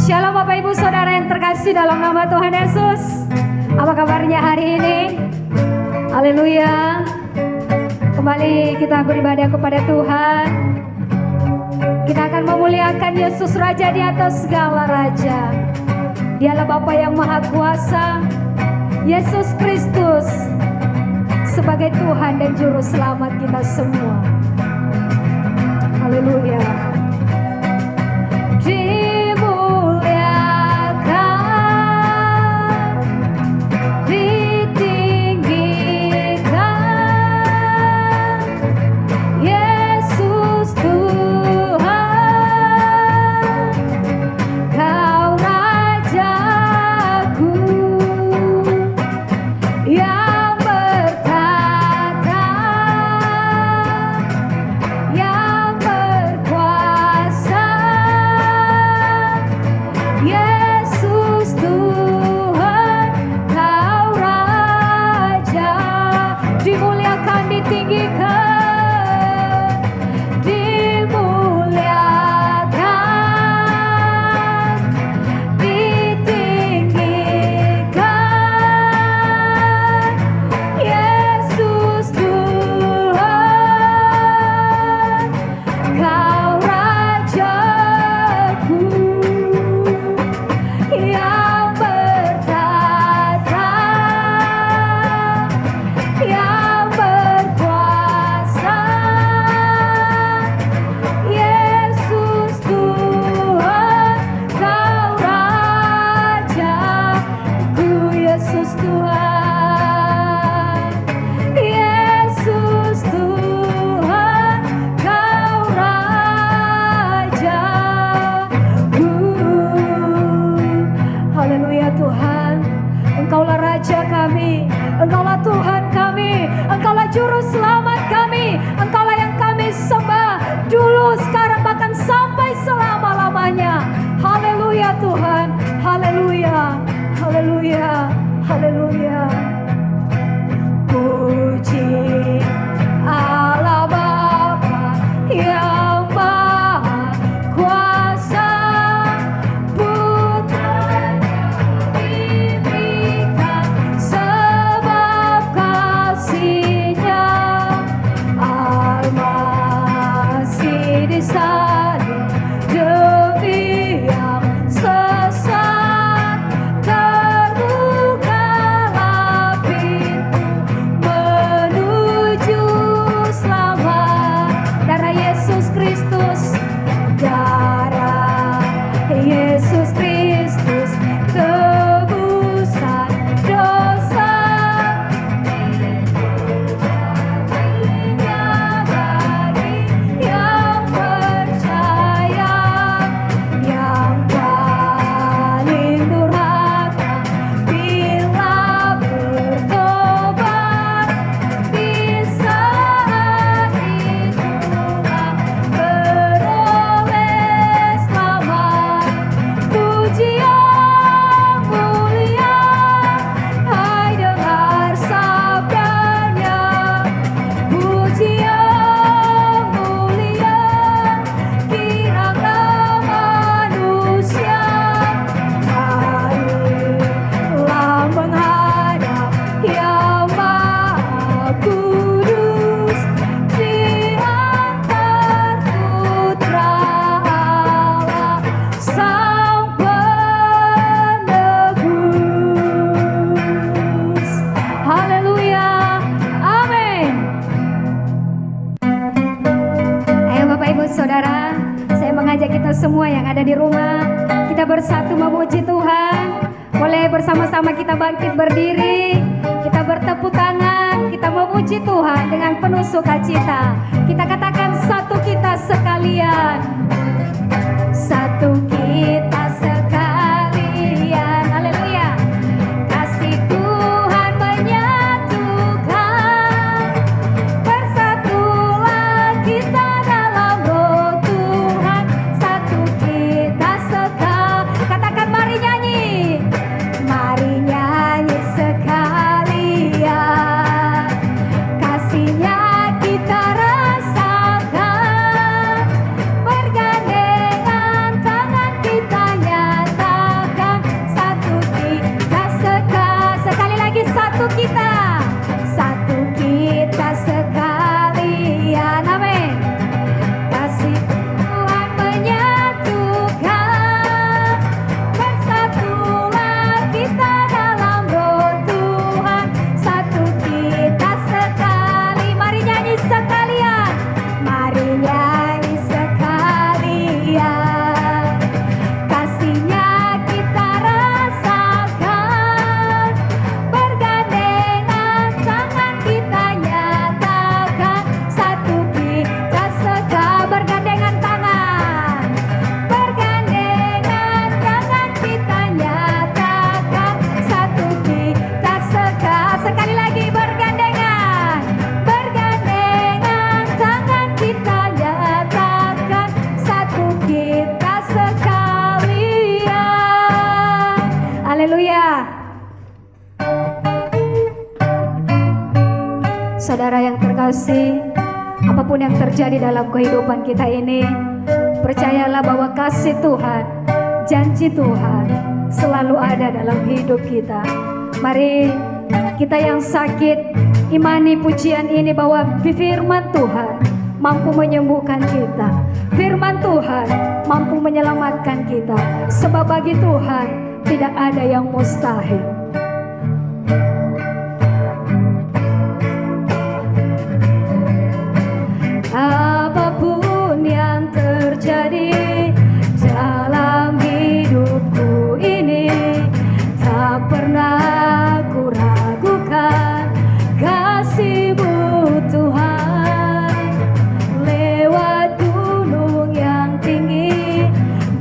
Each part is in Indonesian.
Shalom Bapak Ibu Saudara yang terkasih dalam nama Tuhan Yesus. Apa kabarnya hari ini? Haleluya. Kembali kita beribadah kepada Tuhan. Kita akan memuliakan Yesus Raja di atas segala raja. Dialah Bapa yang Maha Kuasa, Yesus Kristus sebagai Tuhan dan Juru Selamat kita semua. Haleluya. Engkaulah Tuhan kami, Engkaulah Juru Selamat kami, Engkaulah yang kami sembah dulu, sekarang, bahkan sampai selama-lamanya. Haleluya Tuhan, haleluya, haleluya, haleluya. Puji Allah Bapa yang Maha Kuasa, disalib demi yang sesat, terbukalah pintu menuju selamat. Darah Yesus Kristus, darah Yesus Kristus, tebusan dosa. Saudara, saya mengajak kita semua yang ada di rumah, kita bersatu memuji Tuhan. Boleh bersama-sama kita bangkit berdiri, kita bertepuk tangan, kita memuji Tuhan dengan penuh sukacita. Kita katakan satu kita sekalian, satu kita sekalian. Haleluya. Kasih Tuhan menyatukan, bersatulah kita. Kita rasakan berganti saudara yang terkasih, apapun yang terjadi dalam kehidupan kita ini, percayalah bahwa kasih Tuhan, janji Tuhan selalu ada dalam hidup kita. Mari kita yang sakit imani pujian ini bahwa firman Tuhan mampu menyembuhkan kita. Firman Tuhan mampu menyelamatkan kita. Sebab bagi Tuhan tidak ada yang mustahil. Apapun yang terjadi dalam hidupku ini, tak pernah ku ragukan kasih-Mu Tuhan. Lewat gunung yang tinggi,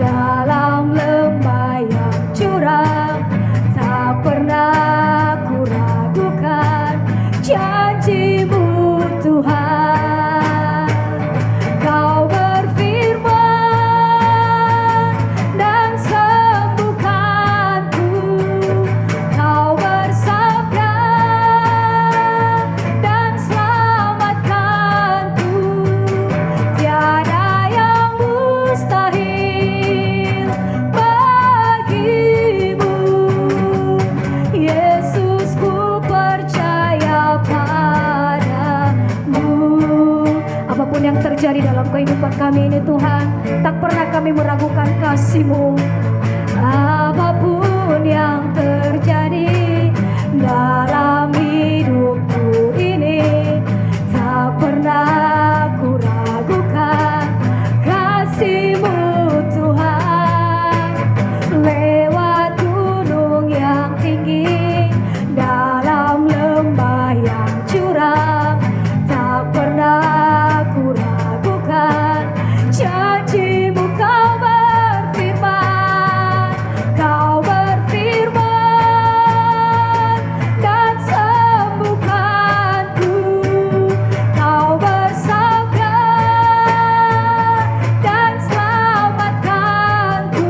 dalam lembah yang curam, tak pernah ku ragukan janji-Mu Tuhan. Yang terjadi dalam kehidupan kami ini Tuhan, tak pernah kami meragukan kasih-Mu. Apapun yang terjadi dalam hidupku ini, tak pernah ku ragukan kasih-Mu Tuhan. Lewat gunung yang tinggi, dalam lembah yang curam, tak pernah janji-Mu. Kau berfirman, Kau berfirman dan sembuhkanku. Kau bersabda dan selamatkanku.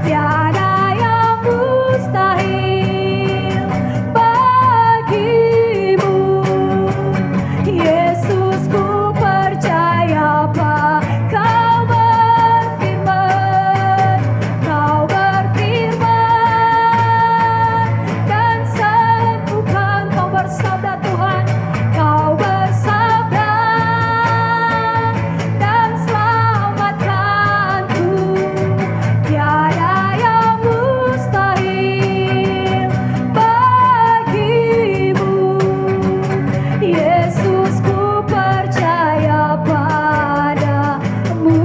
Tiada yang mustahil bagi-Mu. Yesus, ku percaya Kau berfirman, Kau berfirman dan sembuhkan. Kau bersabda Tuhan, Kau bersabda dan selamatkanku. Tiada yang mustahil bagi-Mu. Yesus, ku percaya padamu.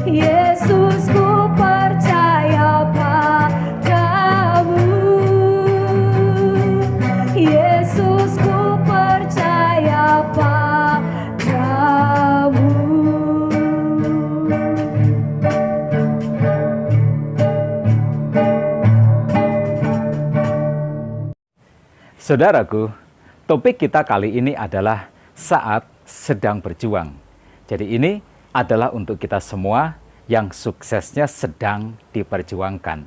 Yesus, ku percaya padamu. Yesus, ku percaya padamu. Saudaraku, topik kita kali ini adalah saat sedang berjuang. Jadi ini adalah untuk kita semua yang suksesnya sedang diperjuangkan.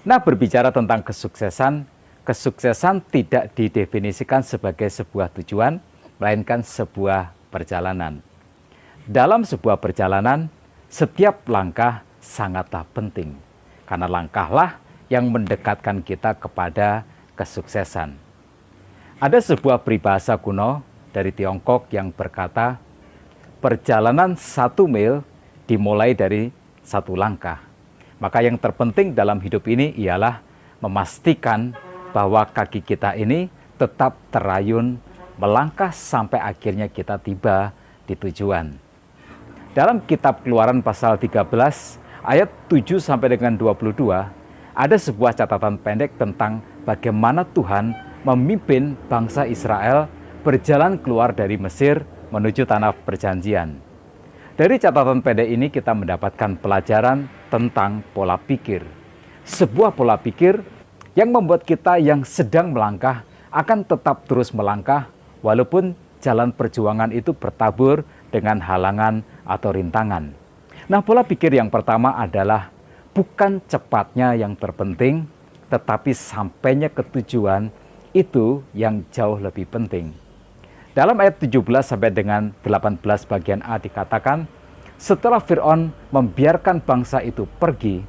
Nah, berbicara tentang kesuksesan, kesuksesan tidak didefinisikan sebagai sebuah tujuan, melainkan sebuah perjalanan. Dalam sebuah perjalanan, setiap langkah sangatlah penting, karena langkahlah yang mendekatkan kita kepada kesuksesan. Ada sebuah peribahasa kuno dari Tiongkok yang berkata, perjalanan 1 mil dimulai dari 1 langkah. Maka yang terpenting dalam hidup ini ialah memastikan bahwa kaki kita ini tetap terayun melangkah sampai akhirnya kita tiba di tujuan. Dalam kitab Keluaran pasal 13 ayat 7 sampai dengan 22 ada sebuah catatan pendek tentang bagaimana Tuhan memimpin bangsa Israel berjalan keluar dari Mesir menuju tanah perjanjian. Dari catatan pendek ini kita mendapatkan pelajaran tentang pola pikir. Sebuah pola pikir yang membuat kita yang sedang melangkah akan tetap terus melangkah walaupun jalan perjuangan itu bertabur dengan halangan atau rintangan. Nah, pola pikir yang pertama adalah bukan cepatnya yang terpenting, tetapi sampainya ke tujuan itu yang jauh lebih penting. Dalam ayat 17 sampai dengan 18 bagian A dikatakan, setelah Fir'aun membiarkan bangsa itu pergi,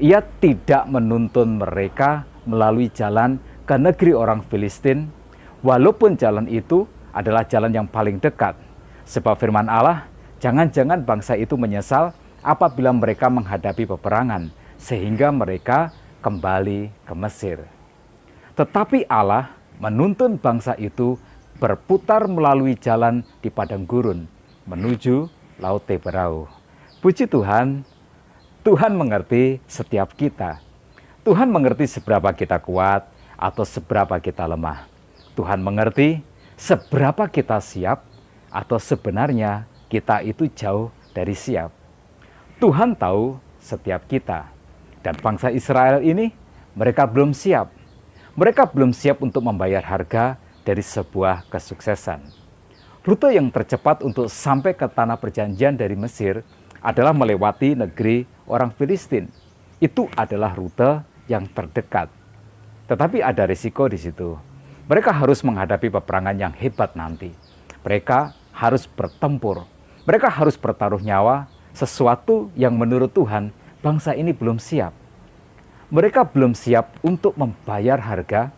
ia tidak menuntun mereka melalui jalan ke negeri orang Filistin, walaupun jalan itu adalah jalan yang paling dekat. Sebab firman Allah, jangan-jangan bangsa itu menyesal apabila mereka menghadapi peperangan, sehingga mereka kembali ke Mesir. Tetapi Allah menuntun bangsa itu berputar melalui jalan di padang gurun menuju Laut Teberau. Puji Tuhan, Tuhan mengerti setiap kita. Tuhan mengerti seberapa kita kuat atau seberapa kita lemah. Tuhan mengerti seberapa kita siap atau sebenarnya kita itu jauh dari siap. Tuhan tahu setiap kita. Dan bangsa Israel ini, mereka belum siap. Mereka belum siap untuk membayar harga dari sebuah kesuksesan. Rute yang tercepat untuk sampai ke tanah perjanjian dari Mesir adalah melewati negeri orang Filistin. Itu adalah rute yang terdekat. Tetapi ada risiko di situ. Mereka harus menghadapi peperangan yang hebat nanti. Mereka harus bertempur. Mereka harus bertaruh nyawa, sesuatu yang menurut Tuhan bangsa ini belum siap. Mereka belum siap untuk membayar harga.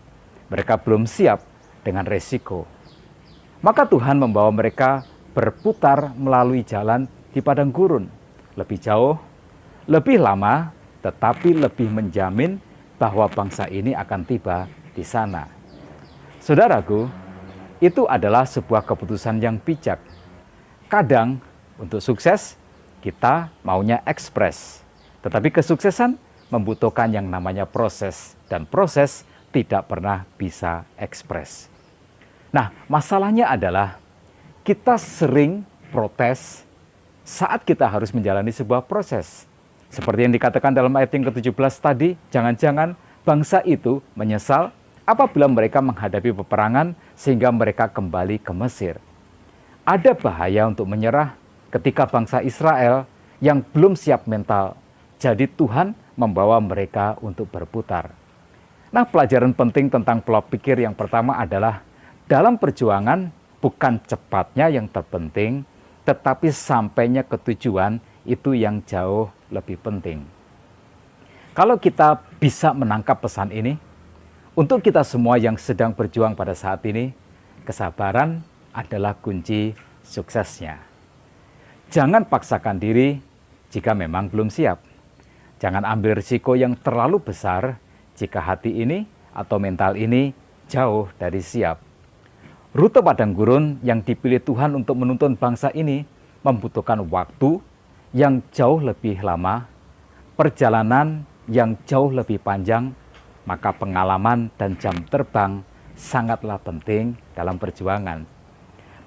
Mereka belum siap dengan resiko. Maka Tuhan membawa mereka berputar melalui jalan di padang gurun. Lebih jauh, lebih lama, tetapi lebih menjamin bahwa bangsa ini akan tiba di sana. Saudaraku, itu adalah sebuah keputusan yang bijak. Kadang untuk sukses, kita maunya ekspres. Tetapi kesuksesan membutuhkan yang namanya proses. Dan proses tidak pernah bisa ekspres. Nah, masalahnya adalah kita sering protes saat kita harus menjalani sebuah proses. Seperti yang dikatakan dalam ayat yang ke-17 tadi, jangan-jangan bangsa itu menyesal apabila mereka menghadapi peperangan sehingga mereka kembali ke Mesir. Ada bahaya untuk menyerah ketika bangsa Israel yang belum siap mental. Jadi Tuhan membawa mereka untuk berputar. Nah, pelajaran penting tentang pola pikir yang pertama adalah dalam perjuangan bukan cepatnya yang terpenting, tetapi sampainya ke tujuan itu yang jauh lebih penting. Kalau kita bisa menangkap pesan ini, untuk kita semua yang sedang berjuang pada saat ini, kesabaran adalah kunci suksesnya. Jangan paksakan diri jika memang belum siap. Jangan ambil risiko yang terlalu besar jika hati ini atau mental ini jauh dari siap. Rute padang gurun yang dipilih Tuhan untuk menuntun bangsa ini membutuhkan waktu yang jauh lebih lama, perjalanan yang jauh lebih panjang, maka pengalaman dan jam terbang sangatlah penting dalam perjuangan.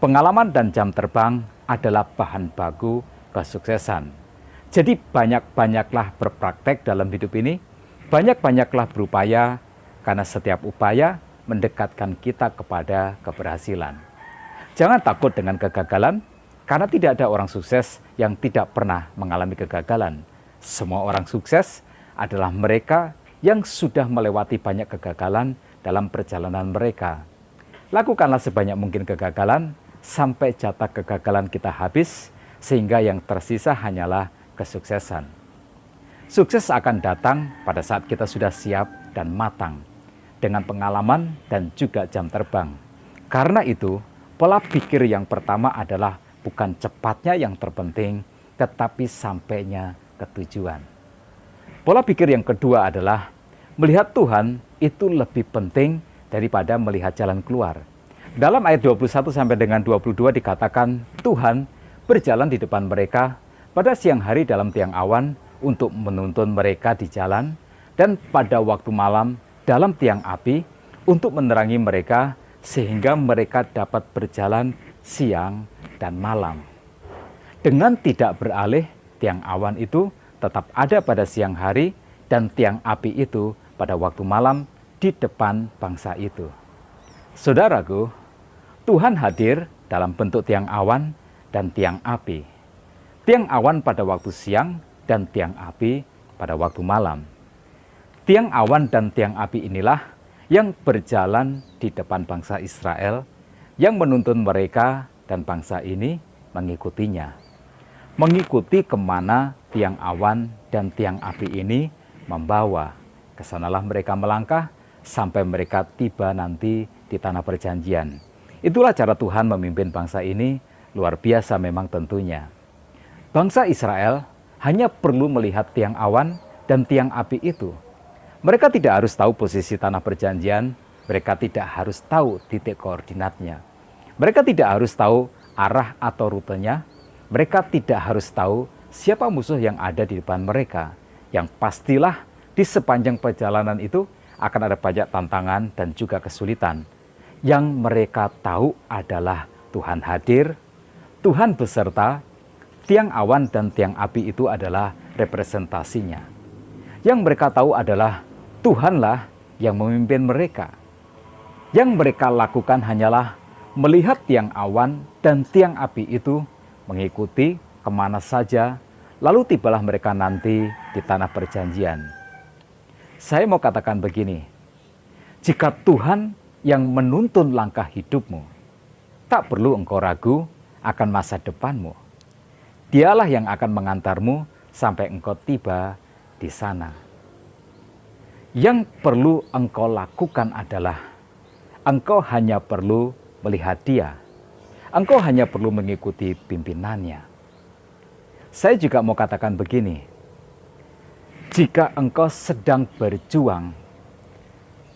Pengalaman dan jam terbang adalah bahan baku kesuksesan. Jadi banyak-banyaklah berpraktek dalam hidup ini, banyak-banyaklah berupaya, karena setiap upaya mendekatkan kita kepada keberhasilan. Jangan takut dengan kegagalan, karena tidak ada orang sukses yang tidak pernah mengalami kegagalan. Semua orang sukses adalah mereka yang sudah melewati banyak kegagalan dalam perjalanan mereka. Lakukanlah sebanyak mungkin kegagalan, sampai jatah kegagalan kita habis, sehingga yang tersisa hanyalah kesuksesan. Sukses akan datang pada saat kita sudah siap dan matang, dengan pengalaman dan juga jam terbang. Karena itu, pola pikir yang pertama adalah bukan cepatnya yang terpenting, tetapi sampainya ke tujuan. Pola pikir yang kedua adalah melihat Tuhan itu lebih penting daripada melihat jalan keluar. Dalam ayat 21 sampai dengan 22 dikatakan Tuhan berjalan di depan mereka pada siang hari dalam tiang awan untuk menuntun mereka di jalan, dan pada waktu malam dalam tiang api untuk menerangi mereka sehingga mereka dapat berjalan siang dan malam. Dengan tidak beralih, tiang awan itu tetap ada pada siang hari dan tiang api itu pada waktu malam di depan bangsa itu. Saudaraku, Tuhan hadir dalam bentuk tiang awan dan tiang api. Tiang awan pada waktu siang dan tiang api pada waktu malam. Tiang awan dan tiang api inilah yang berjalan di depan bangsa Israel, yang menuntun mereka dan bangsa ini mengikutinya. Mengikuti kemana tiang awan dan tiang api ini membawa. Kesanalah mereka melangkah sampai mereka tiba nanti di tanah perjanjian. Itulah cara Tuhan memimpin bangsa ini, luar biasa memang tentunya. Bangsa Israel hanya perlu melihat tiang awan dan tiang api itu. Mereka tidak harus tahu posisi tanah perjanjian, mereka tidak harus tahu titik koordinatnya. Mereka tidak harus tahu arah atau rutenya, mereka tidak harus tahu siapa musuh yang ada di depan mereka. Yang pastilah di sepanjang perjalanan itu akan ada banyak tantangan dan juga kesulitan. Yang mereka tahu adalah Tuhan hadir, Tuhan beserta, tiang awan dan tiang api itu adalah representasinya. Yang mereka tahu adalah Tuhanlah yang memimpin mereka. Yang mereka lakukan hanyalah melihat tiang awan dan tiang api itu, mengikuti kemana saja, lalu tibalah mereka nanti di tanah perjanjian. Saya mau katakan begini, jika Tuhan yang menuntun langkah hidupmu, tak perlu engkau ragu akan masa depanmu. Dialah yang akan mengantarmu sampai engkau tiba di sana. Yang perlu engkau lakukan adalah engkau hanya perlu melihat Dia. Engkau hanya perlu mengikuti pimpinannya. Saya juga mau katakan begini, jika engkau sedang berjuang,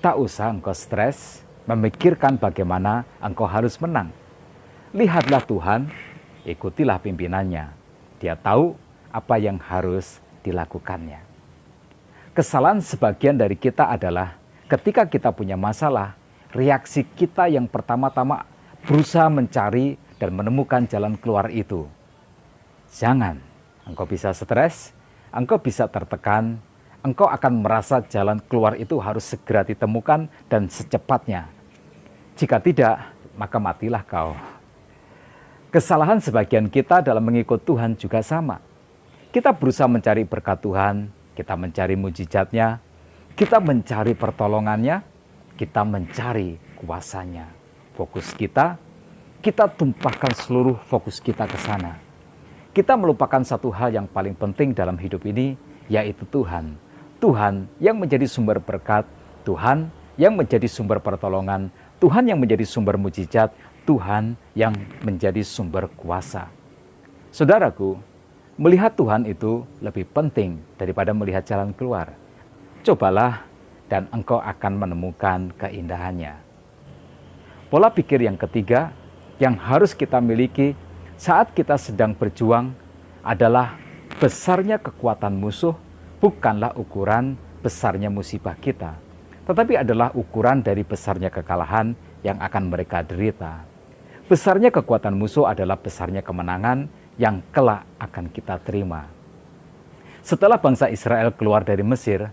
tak usah engkau stres memikirkan bagaimana engkau harus menang. Lihatlah Tuhan, ikutilah pimpinannya. Dia tahu apa yang harus dilakukannya. Kesalahan sebagian dari kita adalah ketika kita punya masalah, reaksi kita yang pertama-tama berusaha mencari dan menemukan jalan keluar itu. Jangan, engkau bisa stres, engkau bisa tertekan, engkau akan merasa jalan keluar itu harus segera ditemukan dan secepatnya. Jika tidak, maka matilah kau. Kesalahan sebagian kita dalam mengikut Tuhan juga sama. Kita berusaha mencari berkat Tuhan, kita mencari mujizatnya, kita mencari pertolongannya, kita mencari kuasanya. Fokus kita tumpahkan seluruh fokus kita ke sana. Kita melupakan satu hal yang paling penting dalam hidup ini, yaitu Tuhan. Tuhan yang menjadi sumber berkat, Tuhan yang menjadi sumber pertolongan, Tuhan yang menjadi sumber mujizat, Tuhan yang menjadi sumber kuasa. Saudaraku, melihat Tuhan itu lebih penting daripada melihat jalan keluar. Cobalah dan engkau akan menemukan keindahannya. Pola pikir yang ketiga yang harus kita miliki saat kita sedang berjuang adalah besarnya kekuatan musuh bukanlah ukuran besarnya musibah kita, tetapi adalah ukuran dari besarnya kekalahan yang akan mereka derita. Besarnya kekuatan musuh adalah besarnya kemenangan yang kelak akan kita terima. Setelah bangsa Israel keluar dari Mesir,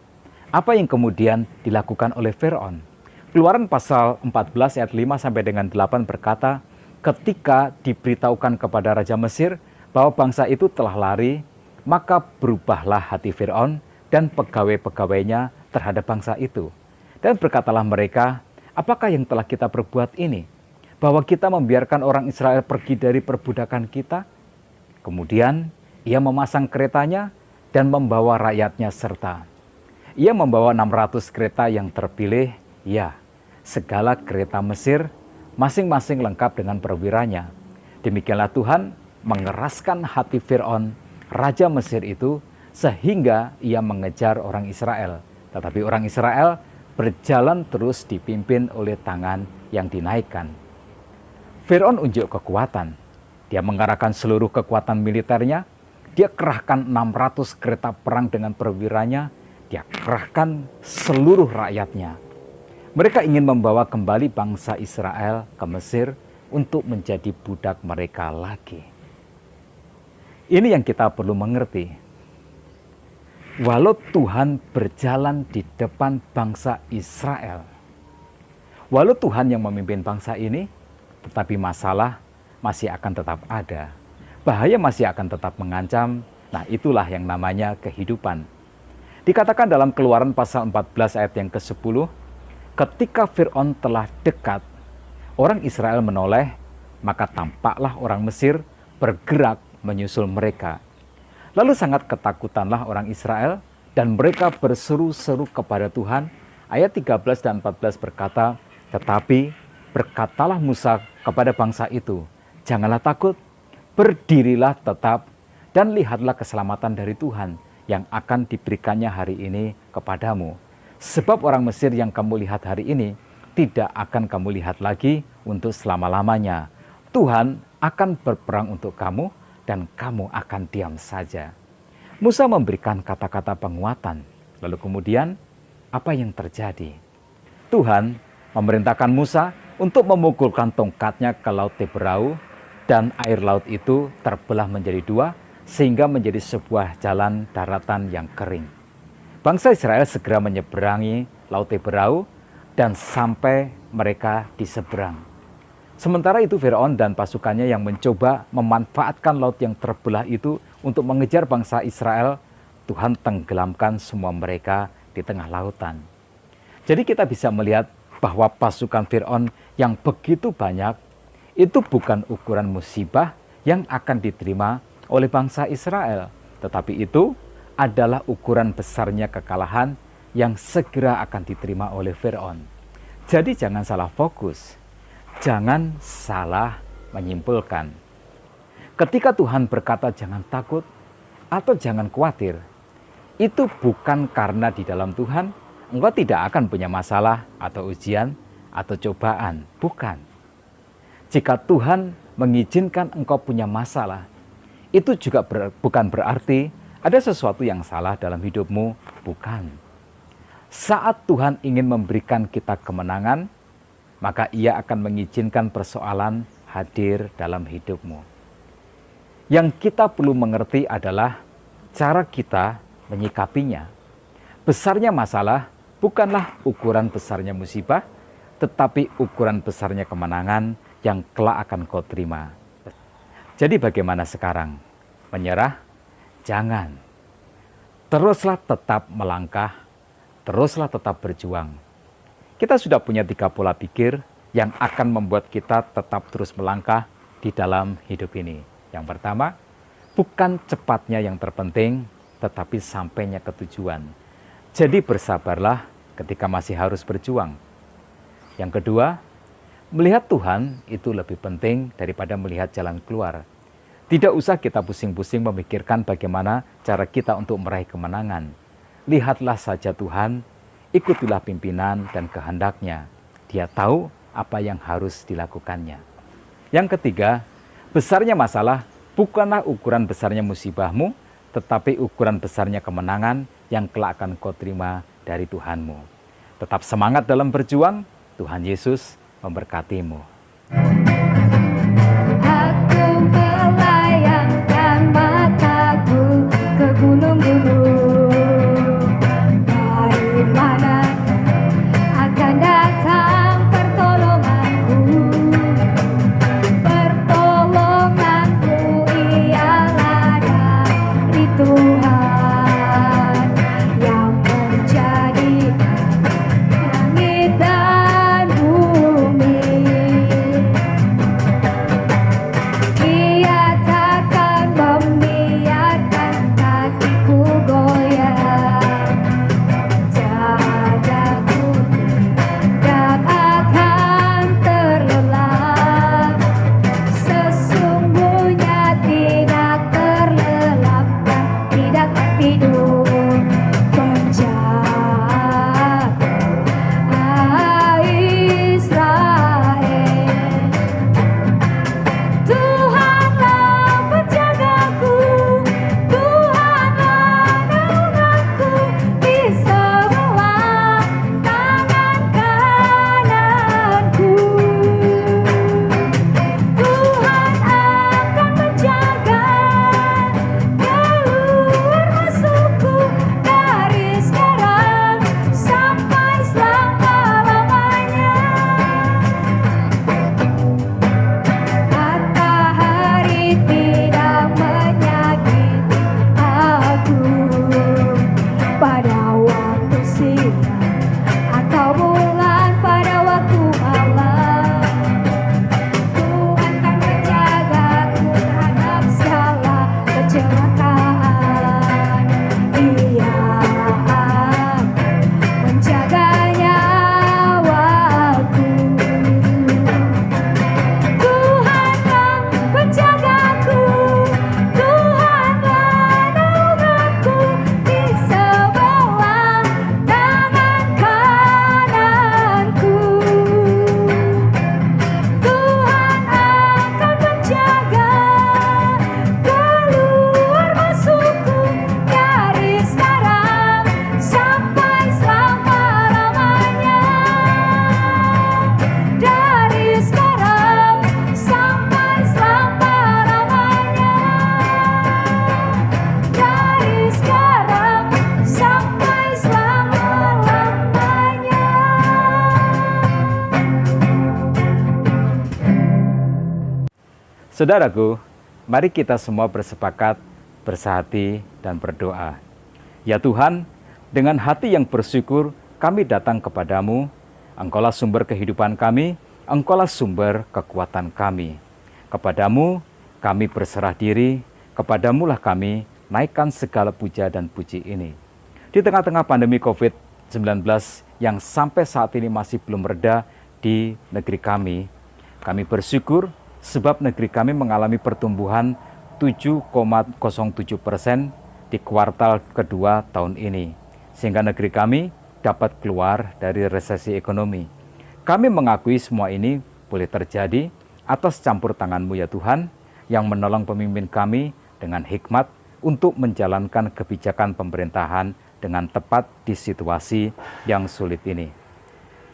apa yang kemudian dilakukan oleh Firaun? Keluaran pasal 14 ayat 5 sampai dengan 8 berkata, ketika diberitahukan kepada Raja Mesir bahwa bangsa itu telah lari, maka berubahlah hati Firaun dan pegawai-pegawainya terhadap bangsa itu. Dan berkatalah mereka, apakah yang telah kita perbuat ini? Bahwa kita membiarkan orang Israel pergi dari perbudakan kita? Kemudian ia memasang keretanya dan membawa rakyatnya serta. Ia membawa 600 kereta yang terpilih, ya, segala kereta Mesir, masing-masing lengkap dengan perwiranya. Demikianlah Tuhan mengeraskan hati Firaun, Raja Mesir itu, sehingga ia mengejar orang Israel. Tetapi orang Israel berjalan terus dipimpin oleh tangan yang dinaikkan. Firaun unjuk kekuatan. Dia mengarahkan seluruh kekuatan militernya. Dia kerahkan 600 kereta perang dengan perwiranya. Dia kerahkan seluruh rakyatnya. Mereka ingin membawa kembali bangsa Israel ke Mesir untuk menjadi budak mereka lagi. Ini yang kita perlu mengerti. Walau Tuhan berjalan di depan bangsa Israel, walau Tuhan yang memimpin bangsa ini, tetapi masalah masih akan tetap ada. Bahaya masih akan tetap mengancam. Nah, itulah yang namanya kehidupan. Dikatakan dalam Keluaran pasal 14 ayat yang ke-10, ketika Fir'aun telah dekat, orang Israel menoleh, maka tampaklah orang Mesir bergerak menyusul mereka. Lalu sangat ketakutanlah orang Israel dan mereka berseru-seru kepada Tuhan. Ayat 13 dan 14 berkata, tetapi berkatalah Musa kepada bangsa itu, janganlah takut, berdirilah tetap dan lihatlah keselamatan dari Tuhan yang akan diberikannya hari ini kepadamu. Sebab orang Mesir yang kamu lihat hari ini tidak akan kamu lihat lagi untuk selama-lamanya. Tuhan akan berperang untuk kamu dan kamu akan diam saja. Musa memberikan kata-kata penguatan. Lalu kemudian apa yang terjadi? Tuhan memerintahkan Musa untuk memukulkan tongkatnya ke laut Teberau dan air laut itu terbelah menjadi dua sehingga menjadi sebuah jalan daratan yang kering. Bangsa Israel segera menyeberangi laut Teberau dan sampai mereka di seberang. Sementara itu Firaun dan pasukannya yang mencoba memanfaatkan laut yang terbelah itu untuk mengejar bangsa Israel, Tuhan tenggelamkan semua mereka di tengah lautan. Jadi kita bisa melihat bahwa pasukan Firaun yang begitu banyak itu bukan ukuran musibah yang akan diterima oleh bangsa Israel, tetapi itu adalah ukuran besarnya kekalahan yang segera akan diterima oleh Firaun. Jadi jangan salah fokus, jangan salah menyimpulkan. Ketika Tuhan berkata jangan takut atau jangan khawatir, itu bukan karena di dalam Tuhan engkau tidak akan punya masalah atau ujian atau cobaan, bukan. Jika Tuhan mengizinkan engkau punya masalah, itu juga bukan berarti ada sesuatu yang salah dalam hidupmu, bukan. Saat Tuhan ingin memberikan kita kemenangan, maka Ia akan mengizinkan persoalan hadir dalam hidupmu. Yang kita perlu mengerti adalah cara kita menyikapinya. Besarnya masalah bukanlah ukuran besarnya musibah, tetapi ukuran besarnya kemenangan yang kelak akan kau terima. Jadi bagaimana sekarang? Menyerah? Jangan. Teruslah tetap melangkah, teruslah tetap berjuang. Kita sudah punya 3 pola pikir yang akan membuat kita tetap terus melangkah di dalam hidup ini. Yang pertama, bukan cepatnya yang terpenting, tetapi sampainya ke tujuan. Jadi bersabarlah ketika masih harus berjuang. Yang kedua, melihat Tuhan itu lebih penting daripada melihat jalan keluar. Tidak usah kita pusing-pusing memikirkan bagaimana cara kita untuk meraih kemenangan. Lihatlah saja Tuhan, ikutilah pimpinan dan kehendaknya. Dia tahu apa yang harus dilakukannya. Yang ketiga, besarnya masalah bukanlah ukuran besarnya musibahmu, tetapi ukuran besarnya kemenangan yang kelak akan kau terima dari Tuhanmu. Tetap semangat dalam berjuang, Tuhan Yesus memberkatimu. Aku melayangkan mataku ke gunung-gunung, dari mana akan datang pertolonganku? Pertolonganku ialah dari Tuhan yang menjadikan langit dan bumi. Ia takkan membiarkan kakiku goyah. Jagaku tak akan terlelap. Sesungguhnya tidak terlelapkan, tidak Saudaraku, mari kita semua bersepakat, bersehati, dan berdoa. Ya Tuhan, dengan hati yang bersyukur, kami datang kepadamu. Engkaulah sumber kehidupan kami, Engkaulah sumber kekuatan kami. Kepadamu kami berserah diri, kepadamulah kami naikkan segala puja dan puji ini. Di tengah-tengah pandemi COVID-19 yang sampai saat ini masih belum reda di negeri kami bersyukur sebab negeri kami mengalami pertumbuhan 7,07% di kuartal kedua tahun ini, sehingga negeri kami dapat keluar dari resesi ekonomi. Kami mengakui semua ini boleh terjadi atas campur tangan-Mu ya Tuhan, yang menolong pemimpin kami dengan hikmat untuk menjalankan kebijakan pemerintahan dengan tepat di situasi yang sulit ini.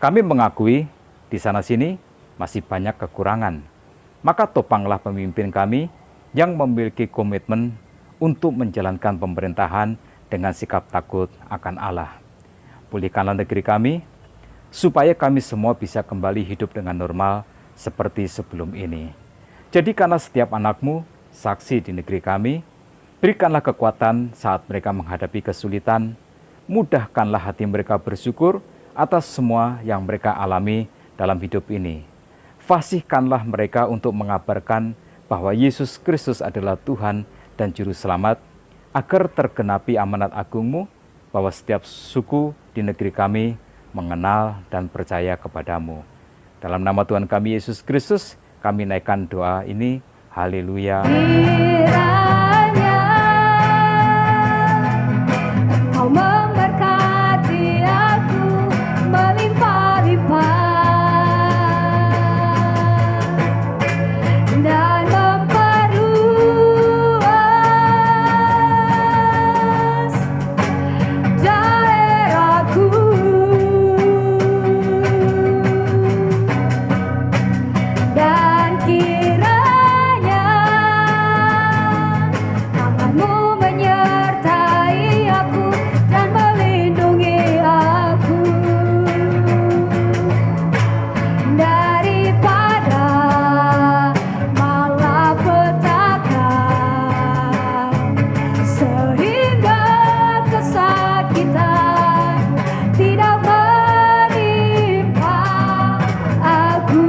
Kami mengakui di sana-sini masih banyak kekurangan. Maka topanglah pemimpin kami yang memiliki komitmen untuk menjalankan pemerintahan dengan sikap takut akan Allah. Pulihkanlah negeri kami, supaya kami semua bisa kembali hidup dengan normal seperti sebelum ini. Jadikanlah setiap anak-Mu saksi di negeri kami, berikanlah kekuatan saat mereka menghadapi kesulitan, mudahkanlah hati mereka bersyukur atas semua yang mereka alami dalam hidup ini. Fasihkanlah mereka untuk mengabarkan bahwa Yesus Kristus adalah Tuhan dan Juru Selamat, agar tergenapi amanat agung-Mu bahwa setiap suku di negeri kami mengenal dan percaya kepadamu. Dalam nama Tuhan kami Yesus Kristus, kami naikkan doa ini. Haleluya. Kiranya Engkau memberkati aku melimpah-limpah dan memperluas daerahku, dan kiranya tangan-Mu menyertai aku dan melindungi aku daripada malapetaka, sehingga kesakitan tidak menimpa aku.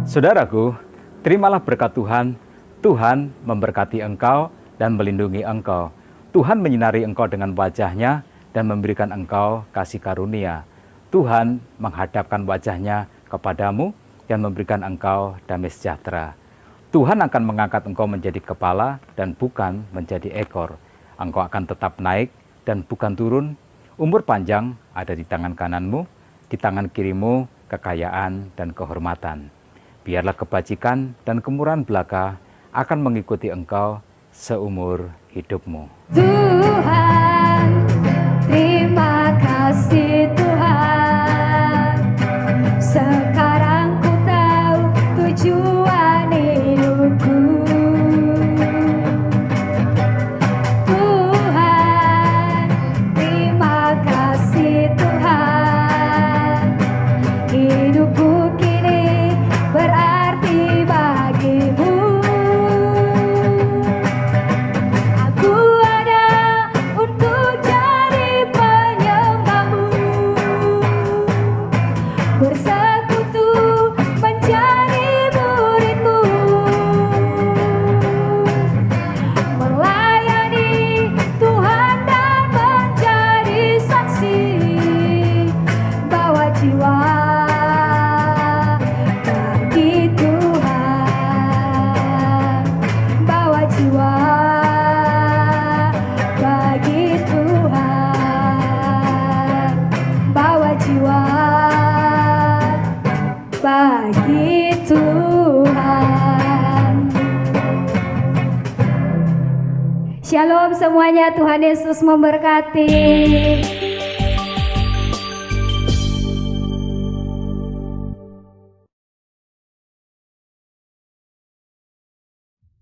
Saudaraku, terimalah berkat Tuhan. Tuhan memberkati engkau dan melindungi engkau. Tuhan menyinari engkau dengan wajah-Nya dan memberikan engkau kasih karunia. Tuhan menghadapkan wajah-Nya kepadamu dan memberikan engkau damai sejahtera. Tuhan akan mengangkat engkau menjadi kepala dan bukan menjadi ekor. Engkau akan tetap naik dan bukan turun. Umur panjang ada di tangan kananmu, di tangan kirimu kekayaan dan kehormatan. Biarlah kebajikan dan kemurahan belaka akan mengikuti engkau seumur hidupmu. Tuhan, terima kasih Tuhan. Sekarang ku tahu tujuan hidupku. Tuhan, terima kasih Tuhan. Hidupku kini berarti bagimu. Aku ada untuk jadi penyembah-Mu, bersekutu menjadi murid-Mu, melayani Tuhan dan menjadi saksi, bawa jiwa bagi Tuhan, bawa jiwa bagi Tuhan, bawa jiwa bagi Tuhan. Shalom semuanya, Tuhan Yesus memberkati.